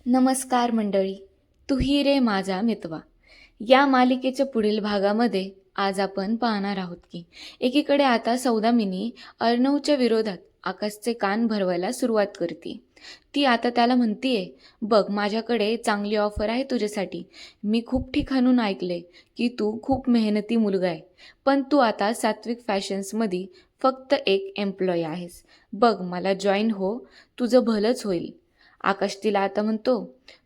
नमस्कार मंडळी, तूही रे माझा मितवा या मालिकेच्या पुढील भागामध्ये आज आपण पाहणार आहोत की एकीकडे आता सौदामिनी अर्णवच्या विरोधात आकाशचे कान भरवायला सुरुवात करते. ती आता त्याला म्हणतीये, बघ माझ्याकडे चांगली ऑफर आहे तुझ्यासाठी. मी खूप ठिकाणून ऐकले की तू खूप मेहनती मुलगा आहे, पण तू आता सात्विक फॅशन्समध्ये फक्त एक एम्प्लॉई आहेस. बघ मला जॉईन हो, तुझं भलंच होईल. आकाश तिला आता म्हणतो,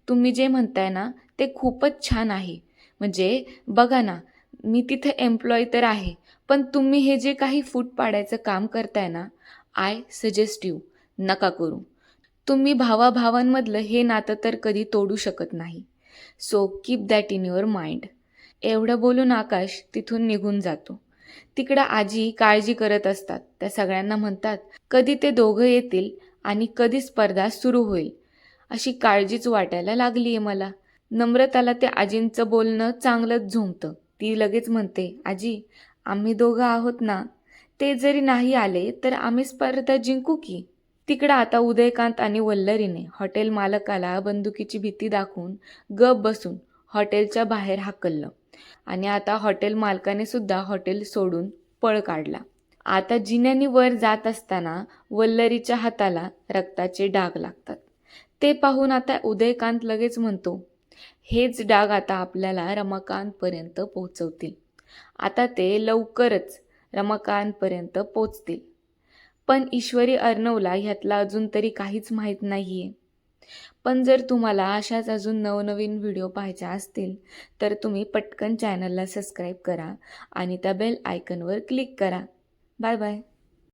तुम्ही जे म्हणताय ना ते खूपच छान आहे. म्हणजे बघा ना, मी तिथे एम्प्लॉय तर आहे, पण तुम्ही हे जे काही फूट पाडायचं काम करताय ना, आय सजेस्ट यू नका करू. तुम्ही भावाभावांमधलं हे नातं तर कधी तोडू शकत नाही. So keep that in your mind. एवढं बोलून आकाश तिथून निघून जातो. तिकडं आजी काळजी करत असतात. त्या सगळ्यांना म्हणतात, कधी ते दोघं येतील आणि कधी स्पर्धा सुरू होईल अशी काळजीच वाटायला लागली आहे मला. नम्रताला त्या आजींचं बोलणं चांगलंच झोंबतं. ती लगेच म्हणते, आजी आम्ही दोघं आहोत ना, ते जरी नाही आले तर आम्ही स्पर्धा जिंकू की. तिकडं आता उदयकांत आणि वल्लरीने हॉटेल मालकाला बंदुकीची भीती दाखवून गप बसून हॉटेलच्या बाहेर हाकललं आणि आता हॉटेल मालकाने सुद्धा हॉटेल सोडून पळ काढला. आता जिन्यानी वर जात असताना वल्लरीच्या हाताला रक्ताचे डाग लागतात. ते पाहून आता उदयकांत लगेच म्हणतो, हेच डाग आता आपल्याला रमाकांतपर्यंत पोहोचवतील. आता ते लवकरच रमाकांतपर्यंत पोचतील. पण ईश्वरी अर्णवला ह्यातला अजून तरी काहीच माहीत नाहीये. पण जर तुम्हाला अशाच अजून नवनवीन व्हिडिओ पाहायच्या असतील तर तुम्ही पटकन चॅनलला सबस्क्राईब करा आणि त्या बेल आयकॉनवर क्लिक करा. Bye bye.